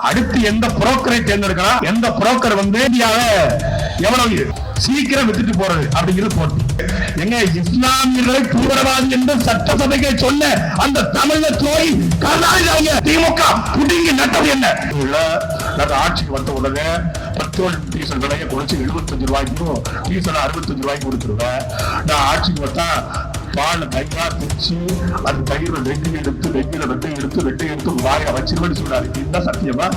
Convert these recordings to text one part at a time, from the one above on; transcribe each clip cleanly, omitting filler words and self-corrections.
அடுத்து எந்த புரோக்கரை தேர்ந்தெடுக்கலாம், எந்த புரோக்கர் இந்தியாவை எவ்வளவு சீக்கிரம் வித்துட்டு போறது அப்படிங்கிறது போட்டி. எங்க இஸ்லாமியர்களை தீவிரவாதி என்று சட்டசபைக்கு சொன்ன அந்த தமிழக துறை கருணாநிதி திமுக புடிங்கி நட்டது என்ன? ஆட்சிக்கு வந்த உடனே பெட்ரோல் டீசல் விலையை குறைச்சு 75 ரூபாய்க்கும் டீசல் 65 ரூபாய்க்கு கொடுத்துருவேன். நான் ஆட்சிக்கு வந்தா பால் கையா பிரிச்சு அது கயிறு வெட்டி எடுத்து வாய வச்சிருவேன்னு சொன்னாரு. இதுதான் சத்தியமா?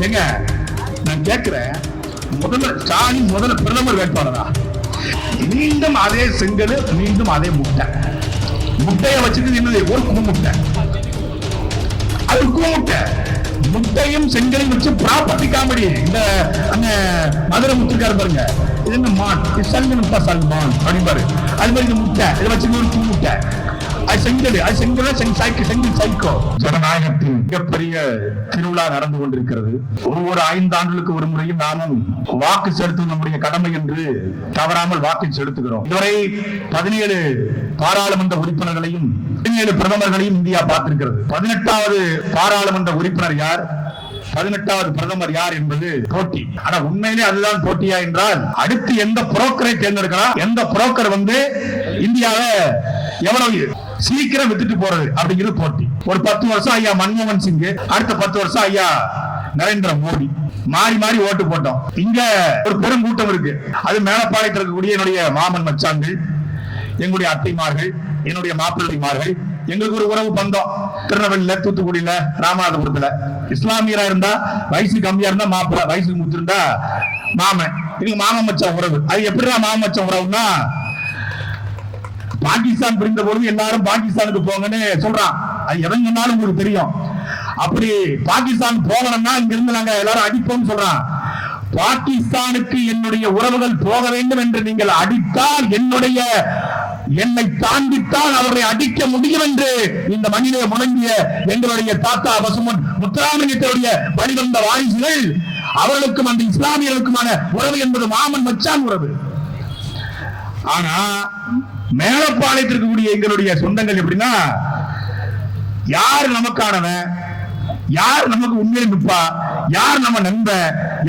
ஏங்க நான் கேட்கிறேன், முதல்ல பிரதமர் வேட்பாளரா? மீண்டும் அதே செங்கல், மீண்டும் அதே முட்டைய வச்சுட்டு என்னது ஒரு முட்டை, அது முட்டை. முட்டையும் செங்கலையும் வச்சு ப்ராப்பர்ட்டி காமெடி. இந்த மதுரை முத்துக்காரு பாருங்க, இது என்ன மான், சல்மான் அப்படின்பாரு. அது மாதிரி இந்த முட்டை இதை வச்சு ஒரு முட்டை, அது செங்கல் சைக்கோ. ஜனநாயகத்தின் மிகப்பெரிய திருவிழா நடந்து கொண்டிருக்கிறது. ஒவ்வொரு 5 ஆண்டுகளுக்கு ஒரு முறையும் நாமும் வாக்கு செலுத்தும் நம்முடைய கடமை என்று தவறாமல் வாக்கு செலுத்துகிறோம். இதுவரை 17 பாராளுமன்ற உறுப்பினர்களையும் 17 பிரதமர்களையும் இந்தியா பார்த்திருக்கிறது. 18வது பாராளுமன்ற உறுப்பினர் யார், 18வது பிரதமர் யார் என்பது போட்டி. ஆனா உண்மையிலே அதுதான் போட்டியா என்றால், அடுத்து எந்த புரோக்கரை தேர்ந்தெடுக்கலாம், எந்த புரோக்கர் இந்தியாவை எவ்வளவு சீக்கிரம் வித்துட்டு போறது அப்படிங்கிறது போட்டி. ஒரு 10 வருஷம் ஐயா மன்மோகன் சிங், அடுத்த 10 வருஷம் ஐயா நரேந்திர மோடி, மாறி மாறி ஓட்டு போட்டோம். இங்க ஒரு பெரும் கூட்டம் இருக்கு. அது மேலப்பாளையத்தில் இருக்கக்கூடிய என்னுடைய மாமன் மச்சான்கள், எங்களுடைய அத்தைமார்கள், என்னுடைய மாப்பிள்ளைமார்கள். எங்களுக்கு ஒரு உறவு பந்தம் திருநெல்வேலியில, தூத்துக்குடியில, ராமநாதபுரத்துல. இஸ்லாமியரா இருந்தா வயசு கம்மியா இருந்தா மாப்பிள்ள, வயசுக்கு முத்திருந்தா மாமன். இது மாமன் மச்சான் உறவு. அது எப்படிதான் மாமன் மச்சான் உறவுன்னா, பாகிஸ்தான் பிரிந்த பொழுது எல்லாரும் பாகிஸ்தானுக்கு போங்கன்னு சொல்றான். அது எவன் சொன்னாலும் உங்களுக்கு தெரியும். அப்படி பாகிஸ்தான் போகணும்னா இங்க இருந்து நாங்க எல்லாரும் அடிப்போம் சொல்றான். பாகிஸ்தானுக்கு என்னுடைய உறவுகள் போக வேண்டும் என்று நீங்கள் அடித்தால், என்னை தாண்டித்தான் அவரை அடிக்க முடியும் என்று இந்த மண்ணிலே முழங்கிய எங்களுடைய தாத்தா பசுமன் முத்துராமலிங்கத்தினுடைய வழிவந்த வாரிசுகள், அவர்களுக்கும் அந்த இஸ்லாமியர்களுக்குமான உறவு என்பது மாமன் மச்சான் உறவு. ஆனா மேலப்பாளையத்திற்கு கூடிய எங்களுடைய சொந்தங்கள் எப்படின்னா, யார் நமக்கானவன், யார் நமக்கு உண்மையை நிற்பா, யார் நம்ம நண்ப,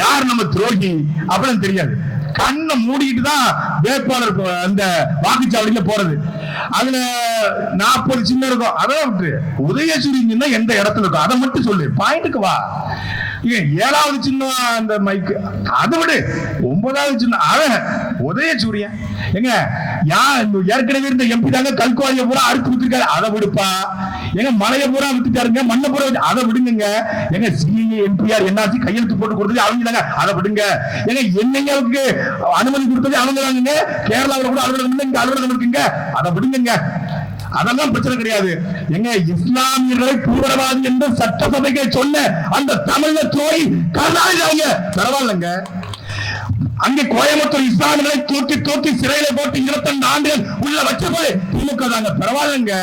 யார் நம்ம துரோகி அப்படின்னு தெரியாது. கண்ணை மூடிட்டு தான் வேட்பாளர் அந்த வாக்குச்சாவடியில போறது. அதுல 40 சின்ன இருக்கும். அதான் விட்டு உதயசூரியன் எந்த இடத்துல இருக்கும் அதை மட்டும் சொல்லு, பாயிண்ட்டுக்கு வா. 7வது சின்னம் அந்த மைக்கு அதை விடு, 9வது சின்னம் அவன் உதயசூரியன். எங்க ஏற்கனவே இருந்த எம்பி தாங்க கல்குவாரியை பூரா அறுத்து விட்டுருக்காரு, அதை விடுப்பா. எங்க மலையை பூரா வித்துட்டாருங்க, மண்ணை பூரா அதை விடுங்க. எங்க சிஏ எம்பிஆர் என்ஆர்சி கையெழுத்து போட்டு கொடுத்தது அவங்க தாங்க, அதை விடுங்க. எங்க என்னையாவுக்கு அனுமதி கொடுத்தது அவங்க தாங்க, கேரளாவில் கூட அலுவலகம் இங்க அலுவலகம் இருக்குங்க, அதை விடுங்க. அதெல்லாம் பிரச்சனை கிடையாது. எங்க இஸ்லாமியர்களை தீவிரவாதி என்று சட்டசபைக்கு சொன்ன அந்த தமிழக துறை கருணாநிதி பரவாயில்லைங்க. அங்கே கோயம்புத்தூர் இஸ்லாமியர்களை தூக்கி சிறையில போட்டு 22 ஆண்டுகள் உள்ள வச்சபோது திமுக தாங்க, பரவாயில்லைங்க.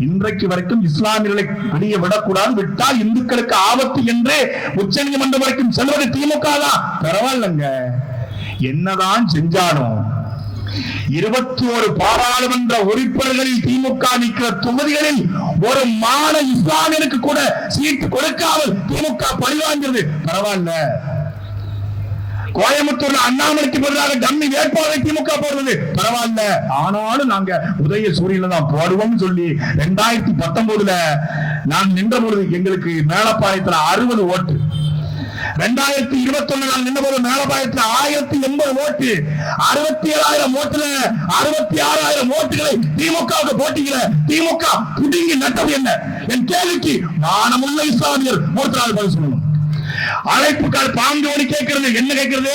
இன்றைக்கு வரைக்கும் இஸ்லாமியர்களை வெளியே விடக்கூடாது, விட்டால் இந்துக்களுக்கு ஆபத்து என்று உச்சநீதிமன்றம் வரைக்கும் செல்வது திமுக தான், பரவாயில்லைங்க. என்னதான் செஞ்சாலும் 21 பாராளுமன்ற உறுப்பினர்களில் திமுக நிற்கிற தொகுதிகளில் ஒரு மாநில இஸ்லாமியருக்கு கூட சீட்டு கொடுக்காமல் திமுக பழிவாங்கிறது, பரவாயில்ல. கோயம்புத்தூர்ல அண்ணாமலைக்கு பதிலாக டம்மி வேட்பாளரை திமுக போடுறது, பரவாயில்ல. ஆனாலும் நாங்க உதயசூரியன்ல தான் போடுவோம் சொல்லி 2019 நான் நின்ற பொழுது எங்களுக்கு மேலப்பாளையத்துல 60 ஓட்டு. 2021 நான் நின்றபோது மேலப்பாளையத்துல 1080 ஓட்டு. 67,000 ஓட்டுல 66,000 ஓட்டுகளை திமுகவுக்கு போட்டியில திமுக புடிங்கி நட்டது என்ன? என் கேள்விக்கு நாணமுள்ள இஸ்லாமியர் ஒருத்தரால் பதில் சொல்லணும். அழைப்புக்கால் பாங்கோடி கேட்கிறது, என்ன கேட்கிறது?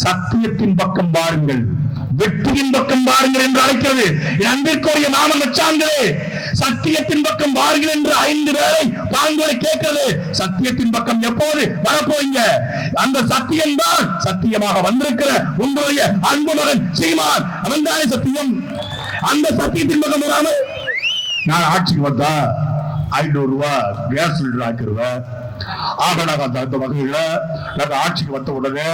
சத்தியத்தின் பக்கம் பாருங்கள், வெற்றியின் பக்கம் பாருங்கள் என்று அழைக்கிறது. அன்பிற்குரிய மாமன் மச்சான்களே, சத்தியத்தின் பக்கம் பாருங்கள் என்று 5 பேரை பாங்கோடி கேட்கிறது. சத்தியத்தின் பக்கம் எப்போது வரப்போங்க? அந்த சத்தியம் தான் சத்தியமாக வந்திருக்கிற உங்களுடைய அன்பு மகன் சீமான், அவன் தானே சத்தியம். அந்த சத்தியத்தின் பக்கம் வராமல் நான் ஆட்சிக்கு வந்தா 500 ரூபாய் கேஸ் சிலிண்டர் ஆக்கிடுவேன். ஆக நாங்க அந்த வகையில நாங்க ஆட்சிக்கு வந்த உடனே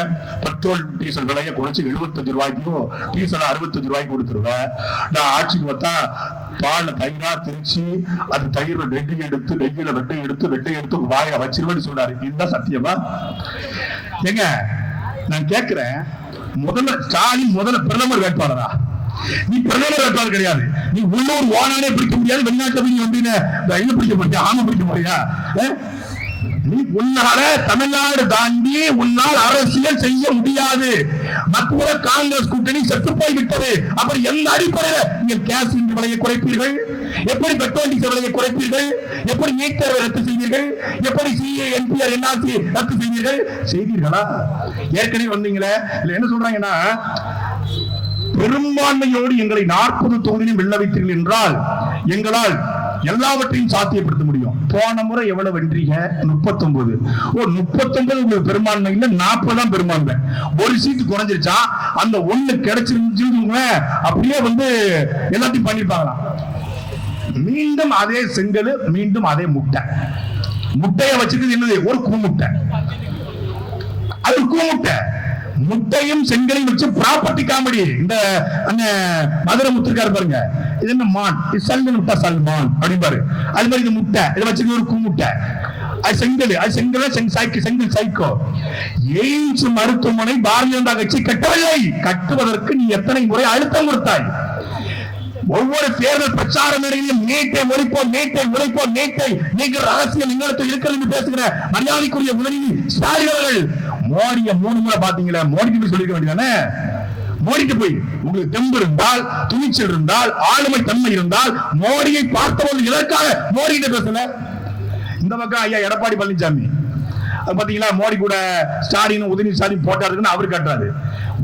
பெட்ரோல் டீசல் விலையை குறைச்சு 75 ரூபாய்க்கும் டீசல் 65 ரூபாய்க்கு கொடுத்துருவேன். நான் ஆட்சிக்கு வந்தா பால் தயிரா திரிச்சு அது தயிர வெட்டி எடுத்து வெயில வெட்டை எடுத்து வாய வச்சிருவேன்னு சொல்றாரு. இதுதான் சத்தியமா? ஏங்க நான் கேட்கிறேன், முதல்ல ஸ்டாலின் பிரதமர் வேட்பாளரா? நீ பிரதமர் வேட்பாளர் கிடையாது. நீ உள்ளூர் ஓனானே பிடிக்க முடியாது. வெளிநாட்டுல போய் வந்து என்ன பிடிக்க முடியா? ஆமா பிடிக்க முடியா? நீ உன்னால தமிழ்நாடு தாண்டி உன்னால் அரசியல் செய்ய முடியாது. மத்திய காங்கிரஸ் கூட்டணி செத்து போய்விட்டது. அப்புறம் எந்த அடிப்படையில் நீங்கள் கேஸ் சிலிண்டர் விலையை குறைப்பீர்கள்? எப்படி பெட்ரோல் டீசல் விலையை குறைப்பீர்கள்? எப்படி நீட் தேர்வை ரத்து செய்வீர்கள்? எப்படி சிஏ என்பிஆர் என்ஆர்சி ரத்து செய்வீர்கள்? செய்தீர்களா? ஏற்கனவே வந்தீங்களே. இல்ல என்ன சொல்றாங்கன்னா, பெரும்பான்மையோடு எங்களை 40 தொகுதியிலும் வெல்ல வைத்தீர்கள் என்றால் எங்களால் எல்லாவற்றையும் சாத்தியப்படுத்த முடியும். போன முறை எவ்வளவு வென்றீங்க? 39. 39 உங்களுக்கு பெரும்பான்மை இல்ல, 40 தான் பெரும்பான்மை. ஒரு சீட்டு குறைஞ்சிருச்சா? அந்த ஒண்ணு கிடைச்சிருந்துச்சுங்க அப்படியே வந்து எல்லாத்தையும் பண்ணிருப்பாங்களாம். மீண்டும் அதே செங்கல், மீண்டும் அதே முட்டையை வச்சுக்கிறது என்னது? ஒரு கூமுட்டை. அது கூமுட்டை. முட்டையும் செங்கலையும் வச்சு ப்ராப்பர்ட்டி காமெடி. இந்த மதுரை முத்திருக்காரு பாருங்க, இது என்ன மான், சல்மான் அப்படின்பாரு. அது மாதிரி இது முட்டை, இதை வச்சுக்க ஒரு கூமுட்டை. அது செங்கல் சைக்கோ. எய்ம்ஸ் மருத்துவமனை பாரதிய ஜனதா கட்சி கட்டவில்லை. கட்டுவதற்கு நீ எத்தனை முறை அழுத்தம் கொடுத்தாய்? ஒவ்வொரு தேர்தல் பிரச்சார மேடையிலும் நீட்டை ஒழிப்போம், நீங்கள் ரகசியம் எங்களுக்கு இருக்கிறது என்று பேசுகிற மரியாதைக்குரிய உதவி ஸ்டாலின் அவர்கள் மோடியை 3 முறை பாத்தீங்களா? மோடிக்கு போய் சொல்லிக்க வேண்டியதானே? மோடிக்கு போய் உங்களுக்கு தெம்பு இருந்தால், துணிச்சல் இருந்தால், ஆளுமை தன்மை இருந்தால் மோடியை பார்த்தபோது எதற்காக மோடி பேசல? இந்த பக்கம் ஐயா எடப்பாடி பழனிசாமி பாத்தீங்களா, மோடி கூட ஸ்டாலின் உதயநிதி ஸ்டாலின் போட்டாருன்னு அவரு காட்டுறாரு.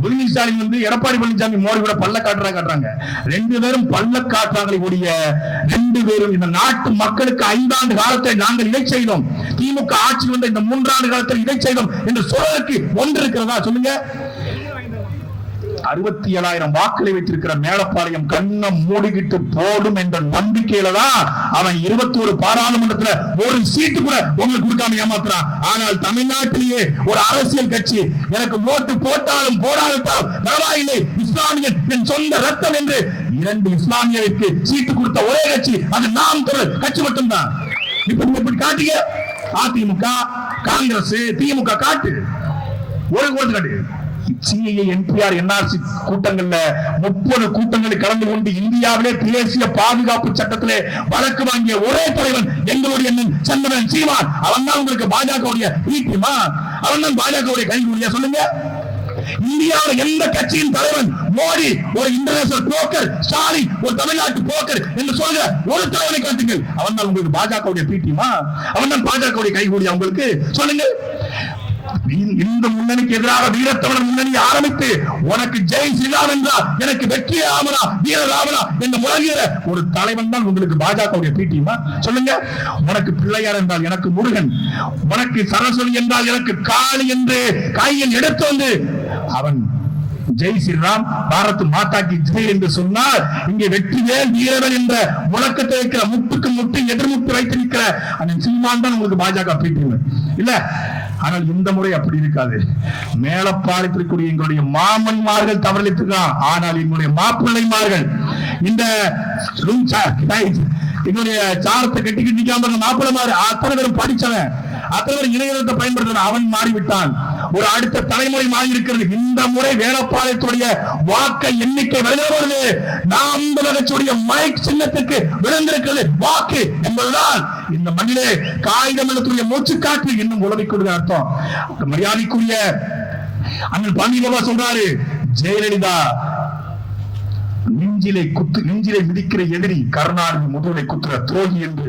உதயநிதி ஸ்டாலின் வந்து எடப்பாடி பழனிசாமி மோடி கூட பல்ல காட்டுறாங்க. 2 பேரும் பல்ல காட்டுறாங்களே கூடிய 2 பேரும் இந்த நாட்டு மக்களுக்கு 5 ஆண்டு காலத்தை நாங்கள் இதை செய்தோம், திமுக ஆட்சி வந்த இந்த 3 ஆண்டு காலத்தில் இதை செய்தோம் என்று சொல்வதற்கு ஒன்று இருக்கிறதா? சொல்லுங்க. 67,000 வாக்களை வைத்திருக்கிற மேலப்பாளையம் கண்ணம் மூடிக்கிட்டு போடும் என்ற நம்பிக்கையில தான் அவன் 21 பாராளுமன்றத்தில் ஒரு சீட்டு கூட உங்களுக்கு கொடுக்காம ஏமாத்துறான். ஆனால் தமிழ்நாட்டிலேயே ஒரு அரசியல் கட்சி எனக்கு ஓட்டு போட்டாலும் போடாவிட்டாலும் பரவாயில்லை, இஸ்லாமியன் என் சொந்த ரத்தம் என்று 2 இஸ்லாமியருக்கு சீட்டு கொடுத்த ஒரே கட்சி அது நாம் தமிழர் கட்சி மட்டும்தான். இப்படி காட்டுங்க. அதிமுக, காங்கிரஸ், திமுக காட்டு. ஒரு கோட்டு காட்டு. சிஏ என்பிஆர் என்ஆர்சி கூட்டங்கள்ல 30 கூட்டங்களில் கலந்து கொண்டு இந்தியாவிலே தேசிய பாதுகாப்பு சட்டத்திலே வழக்கு வாங்கிய ஒரே தலைவன் எங்களுடைய சந்திரன் சீமான். அவன் தான் உங்களுக்கு பாஜகவுடைய ஈட்டிமா? அவன் தான் பாஜகவுடைய கைகூலியா? சொல்லுங்க. இந்தியாவில் எந்த கட்சியின் தலைவன் மோடி ஒரு இன்டர்நேஷனல் போக்கர், ஸ்டாலின் ஒரு தமிழ்நாட்டு போக்கர் என்று சொல்கிற ஒரு தலைவனை காட்டுங்கள். அவன் தான் உங்களுக்கு பாஜகவுடைய பீட்டிமா? அவன் தான் பாஜகவுடைய கைகூலியா? உங்களுக்கு சொல்லுங்க. இந்த முன்னணிக்கு எதிராக வீரத்தமிழர் முன்னணி ஆரம்பித்து உனக்கு ஜெய் ஸ்ரீராம் என்றால் எனக்கு வெற்றி ராமனா வீரராமனா என்று முழங்குகிற ஒரு தலைவன் தான் உங்களுக்கு பாஜகவுடைய பீட்டிமா? சொல்லுங்க. உனக்கு பிள்ளையார் என்றால் எனக்கு முருகன், உனக்கு சரஸ்வதி என்றால் எனக்கு காளி என்று கையில் எடுத்து வந்து அவன் ஜெய் ஸ்ரீராம் பாரத் மாதா கி ஜெய் என்று சொன்னால் இங்கே வெற்றிவேல் வீரவன் என்ற முழக்கத்தை வைக்கிற முட்டுக்கு முட்டு எதிர்முட்டு வைத்து நிற்கிற அந்த சீமான் தான் உங்களுக்கு பாஜக பீட்டிமா இல்ல? ஆனால் இந்த முறை அப்படி இருக்காது. மேலப்பாளையத்திற்குரிய எங்களுடைய மாமன்மார்கள் தவறளித்துக்கலாம். ஆனால் எங்களுடைய மாப்பிள்ளைமார்கள் இந்த எங்களுடைய சாரத்தை கட்டிக்கிட்டு நிக்காம மாப்பிள்ளைமாரு அத்தனை பேரும் படிச்சவன், அத்தனை பேர் இணையத்தை பயன்படுத்த அவன் மாறிவிட்டான். ஒரு அடுத்த தலைமுறை மாறி இருக்கிறது. இந்த முறை வேலப்பாளையத்துடைய வாக்கு எண்ணிக்கை வருகிறது. நாம் கட்சியுடைய மைக் சின்னத்துக்கு விழுந்திருக்கிறது வாக்கு என்பதுதான் இந்த மண்ணிலே காகிதம் எழுத்துடைய மூச்சு காற்று இன்னும் உழவிக் கொடுக்க அர்த்தம். மரியாதைக்குரிய அண்ணன் பழனிபாபா சொல்றாரு, ஜெயலலிதா நெஞ்சிலை மிதிக்கிற எதிரி, கருணாநிதி முதுகலை குத்துற துரோகி என்று.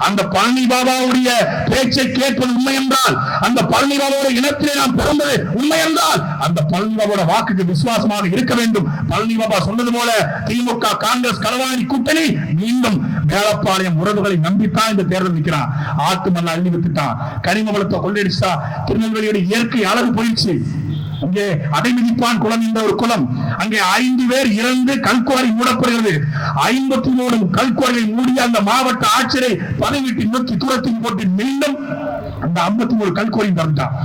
அந்த பழனி பாபாவுடைய பேச்சை கேட்பது உண்மை என்றால், அந்த பழனி பாபாவுடைய இனத்திலே நாம் பிறந்தது உண்மை என்றால், அந்த பழனி பாபாவோட வாக்குக்கு விசுவாசமாக இருக்க வேண்டும். பழனி பாபா சொன்னது போல திமுக காங்கிரஸ் களவாணி கூட்டணி மீண்டும் மேலப்பாளையம் உறவுகளை நம்பித்தான் இந்த தேர்தல் நிற்கிறான். ஆத்து மண்ண அள்ளி விட்டுட்டான், கனிம வளத்தை கொள்ளையடிச்சா, திருநெல்வேலியோட இயற்கை அழகு போயிடுச்சு. அங்கே அடைமிதிப்பான் குளம் என்ற ஒரு குளம், அங்கே 5 பேர் இறந்து கல்குவாரி மூடப்படுகிறது. 53 கல்குவாரிகளை மூடிய அந்த மாவட்ட ஆட்சியரை பதவியிட்டு நோக்கி தூரத்தில் போட்டு மீண்டும் அந்த 53 கல்குவாரி தந்துட்டான்.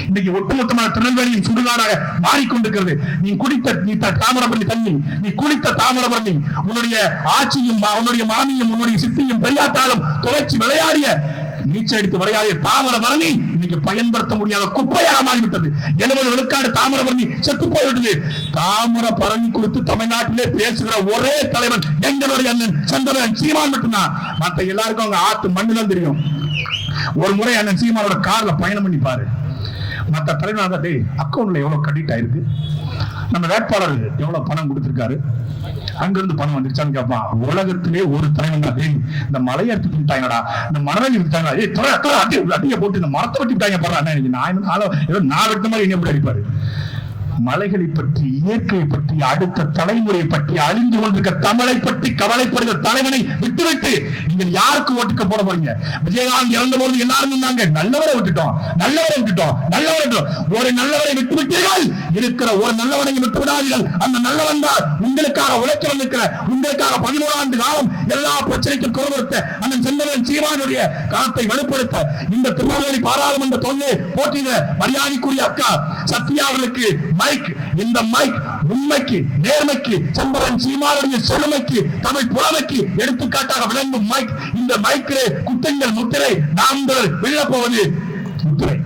இன்னைக்கு ஒட்டுமொத்தமான திருநெல்வேலியின் சுடுகாடாக மாறிக்கொண்டிருக்கிறது. நீ தாமிரபரணி தண்ணி, நீ குளித்த தாமிரபரணி, உன்னுடைய ஆட்சியும் உன்னுடைய மாமியும் உன்னுடைய சித்தியும் பெரியாத்தாலும் துளைச்சி விளையாடிய நீச்சல் அடித்து விளையாடிய தாமிரபரணி இன்னைக்கு பயன்படுத்த முடியாத குப்பையாக மாறிவிட்டது. 70 விழுக்காடு தாமிரபரணி செத்து போய்விட்டது. தாமிரபரணி குறித்து தமிழ்நாட்டிலே பேசுகிற ஒரே தலைவன் எங்களுடைய அண்ணன் சந்திரன் சீமான் மட்டும்தான். மற்ற எல்லாருக்கும் அவங்க ஆத்து மண்ணுதான் தெரியும். ஒரு முறை அண்ணன் சீமானோட கார்ல பயணம் பண்ணி பாரு. மற்ற தலைவர் அக்கௌண்ட்ல எவ்வளவு கிரெடிட் ஆயிருக்கு, நம்ம வேட்பாளர் எவ்வளவு பணம் கொடுத்திருக்காரு, அங்கிருந்து பணம் வந்துருச்சான்னு கேட்பான். உலகத்திலே ஒரு தலைவன் தான் இந்த மலையை எடுத்து விட்டாங்கடா, இந்த மணலை விட்டாங்க, அடிய போட்டு இந்த மரத்தை வெட்டி விட்டாங்க பாரு. நான் வெட்ட மாதிரி என்ன எப்படி அடிப்பாரு. மலைகளை பற்றி, இயற்கையை பற்றி, அடுத்த தலைமுறை பற்றி, அழிந்து கொண்டிருக்க தமிழை பற்றி கவலைப்படுகிற தலைவனை விட்டுவிட்டு நீங்கள் யாருக்கு ஓட்டுக்க போட போறீங்க? விஜயகாந்த் இறந்த போது எல்லாரும் சொன்னாங்க நல்லவரை விட்டுட்டோம், நல்லவரை விட்டுட்டோம், நல்லவரை விட்டுட்டோம். ஒரு நல்லவரை விட்டு விட்டீர்கள், இருக்கிற ஒரு நல்லவனை விட்டு விடாதீர்கள். அந்த நல்லவன் தான் உங்களுக்காக உழைக்க வந்திருக்கிற, உங்களுக்காக 11 ஆண்டு காலம் எல்லா பிரச்சனைக்கும் குரல் அந்த செந்தரன் சீமானுடைய காலத்தை வெளிப்படுத்த இந்த திருநெல்வேலி பாராளுமன்ற தொகுதியை போட்டியிட மரியாதைக்குரிய அக்கா சத்யா அவர்களுக்கு மைக், இந்த மைக் உண்மைக்கு, நேர்மைக்கு, சந்திரன் சீமானுடைய செழுமைக்கு, தமிழ் புலமைக்கு எடுத்துக்காட்டாக விளங்கும் மைக். இந்த மைக்கிலே குற்றங்கள் முத்திரை நாம் வெளியிடப்போவது முத்திரை.